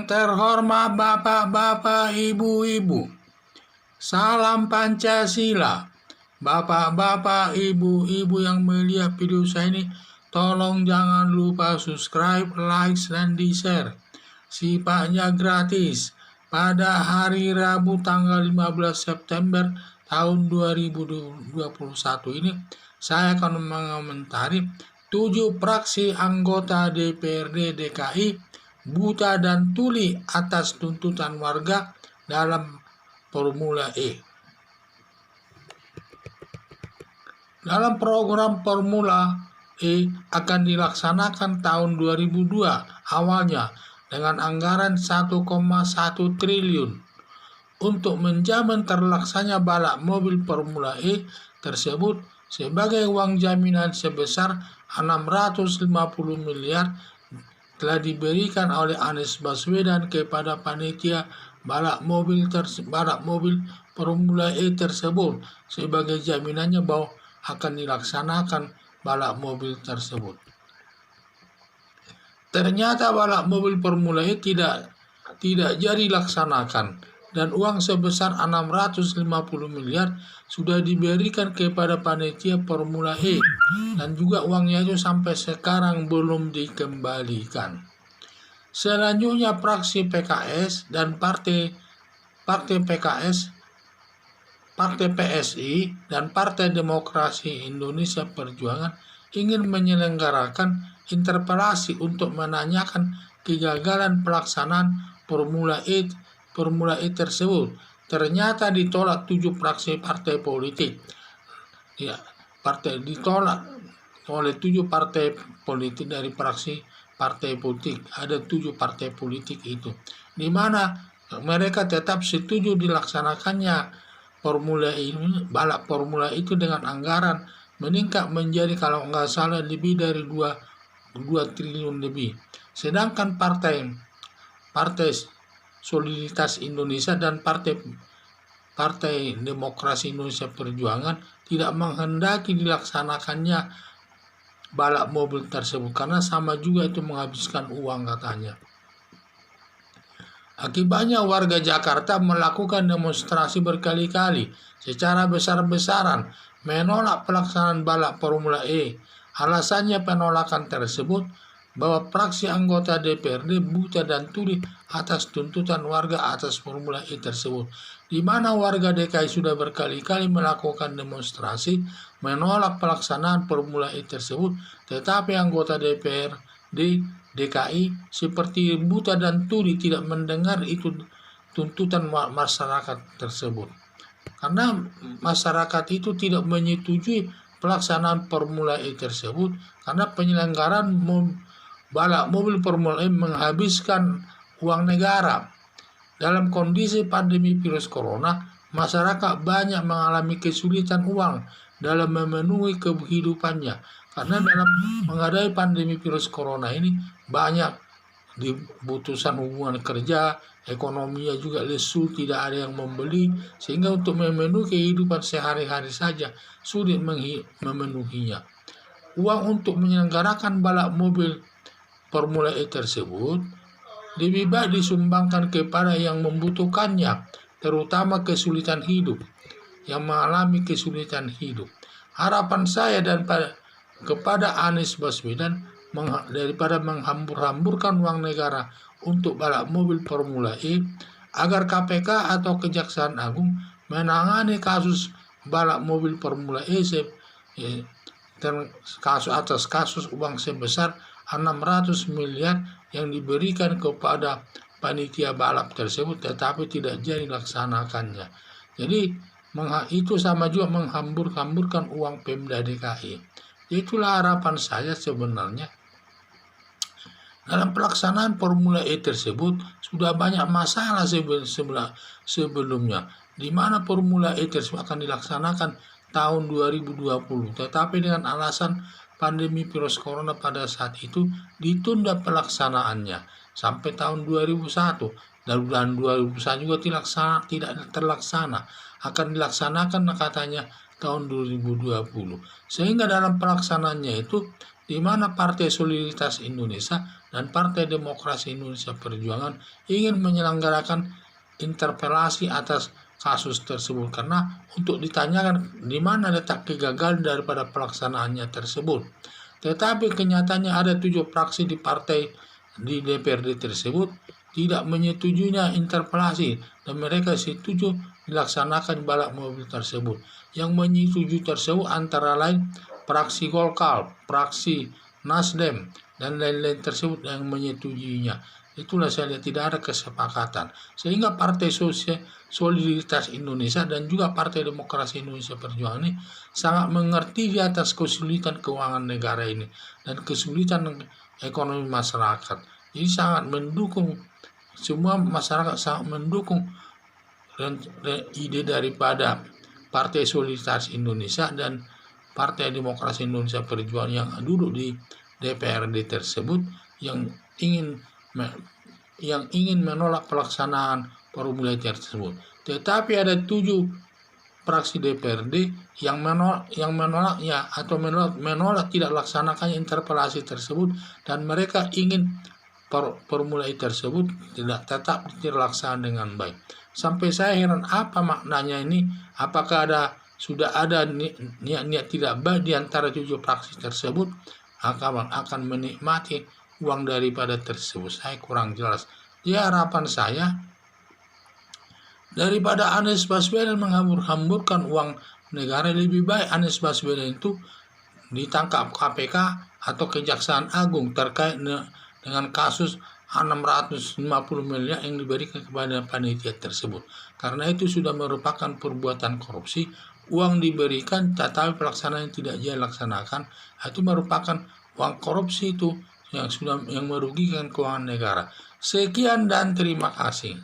terhormat bapak-bapak, ibu-ibu, salam Pancasila. Bapak-bapak, ibu-ibu yang melihat video saya ini, tolong jangan lupa subscribe, like, dan di-share. Sifatnya gratis. Pada hari Rabu tanggal 15 September tahun 2021 ini, saya akan mengomentari 7 fraksi anggota DPRD DKI buta dan tuli atas tuntutan warga dalam Formula E. Dalam program Formula E akan dilaksanakan tahun 2002 awalnya dengan anggaran 1,1 triliun untuk menjamin terlaksananya balap mobil Formula E tersebut sebagai uang jaminan sebesar 650 miliar telah diberikan oleh Anies Baswedan kepada panitia balap mobil Formula E tersebut sebagai jaminannya bahwa akan dilaksanakan balap mobil tersebut. Ternyata balap mobil Formula E tidak jadi dilaksanakan dan uang sebesar 650 miliar sudah diberikan kepada panitia Formula E dan juga uangnya itu sampai sekarang belum dikembalikan. Selanjutnya fraksi PKS dan partai PKS, Partai PSI, dan Partai Demokrasi Indonesia Perjuangan ingin menyelenggarakan interpelasi untuk menanyakan kegagalan pelaksanaan Formula E tersebut. Ternyata ditolak 7 fraksi partai politik. Ditolak oleh 7 partai politik dari fraksi partai politik. Ada 7 partai politik itu, di mana mereka tetap setuju dilaksanakannya balap Formula itu dengan anggaran meningkat menjadi kalau nggak salah lebih dari 2 triliun lebih. Sedangkan partai Soliditas Indonesia dan Partai Demokrasi Indonesia Perjuangan tidak menghendaki dilaksanakannya balap mobil tersebut karena sama juga itu menghabiskan uang katanya. Akibatnya warga Jakarta melakukan demonstrasi berkali-kali secara besar-besaran menolak pelaksanaan balap Formula E. Alasannya penolakan tersebut bahwa fraksi anggota DPRD buta dan tuli atas tuntutan warga atas Formula E tersebut, di mana warga DKI sudah berkali-kali melakukan demonstrasi menolak pelaksanaan Formula E tersebut, tetapi anggota DPRD DKI seperti buta dan tuli tidak mendengar itu tuntutan masyarakat tersebut. Karena masyarakat itu tidak menyetujui pelaksanaan Formula E tersebut karena penyelenggaraan balap mobil Formula E menghabiskan uang negara. Dalam kondisi pandemi virus corona, masyarakat banyak mengalami kesulitan uang dalam memenuhi kehidupannya. Karena dalam menghadapi pandemi virus corona ini banyak dibutuhkan hubungan kerja, ekonominya juga lesu, tidak ada yang membeli, sehingga untuk memenuhi kehidupan sehari-hari saja sulit memenuhinya. Uang untuk menyelenggarakan balap mobil Formula E tersebut lebih baik disumbangkan kepada yang membutuhkannya, terutama kesulitan hidup, yang mengalami kesulitan hidup. Harapan saya kepada Anies Baswedan daripada menghambur-hamburkan uang negara untuk balap mobil Formula E, agar KPK atau Kejaksaan Agung menangani kasus balap mobil Formula E atas kasus uang sebesar 600 miliar yang diberikan kepada panitia balap tersebut tetapi tidak jadi dilaksanakannya. Jadi itu sama juga menghambur-hamburkan uang Pemda DKI. Itulah harapan saya sebenarnya. Dalam pelaksanaan Formula E tersebut sudah banyak masalah sebelumnya, di mana Formula E tersebut akan dilaksanakan tahun 2020, tetapi dengan alasan pandemi virus corona pada saat itu ditunda pelaksanaannya sampai tahun 2001, dan bulan 2001 juga tidak terlaksana, akan dilaksanakan katanya tahun 2020. Sehingga dalam pelaksanaannya itu di mana Partai Solidaritas Indonesia dan Partai Demokrasi Indonesia Perjuangan ingin menyelenggarakan interpelasi atas kasus tersebut, karena untuk ditanyakan di mana letak kegagalan daripada pelaksanaannya tersebut. Tetapi kenyataannya ada 7 fraksi di DPRD tersebut tidak menyetujuinya interpelasi, dan mereka setuju dilaksanakan balap mobil tersebut. Yang menyetujui tersebut antara lain fraksi Golkar, fraksi Nasdem, dan lain-lain tersebut yang menyetujuinya. Itulah saya lihat tidak ada kesepakatan. Sehingga Partai Solidaritas Indonesia dan juga Partai Demokrasi Indonesia Perjuangan ini sangat mengerti di atas kesulitan keuangan negara ini dan kesulitan ekonomi masyarakat. Jadi sangat mendukung, semua masyarakat sangat mendukung ide daripada Partai Solidaritas Indonesia dan Partai Demokrasi Indonesia Perjuangan yang duduk di DPRD tersebut, yang ingin menolak pelaksanaan formula tersebut. Tetapi ada 7 fraksi DPRD yang menolaknya atau menolak tidak laksanakannya interpelasi tersebut, dan mereka ingin formula tersebut tetap terlaksana dengan baik. Sampai saya heran apa maknanya ini, apakah sudah ada niat tidak baik di antara 7 fraksi tersebut akan menikmati uang daripada tersebut. Saya kurang jelas. Ya, harapan saya daripada Anies Baswedan menghambur-hamburkan uang negara, lebih baik Anies Baswedan itu ditangkap KPK atau Kejaksaan Agung terkait dengan kasus 650 miliar yang diberikan kepada panitia tersebut. Karena itu sudah merupakan perbuatan korupsi. Uang diberikan tetapi pelaksanaan tidak dilaksanakan, itu merupakan uang korupsi itu yang merugikan keuangan negara. Sekian dan terima kasih.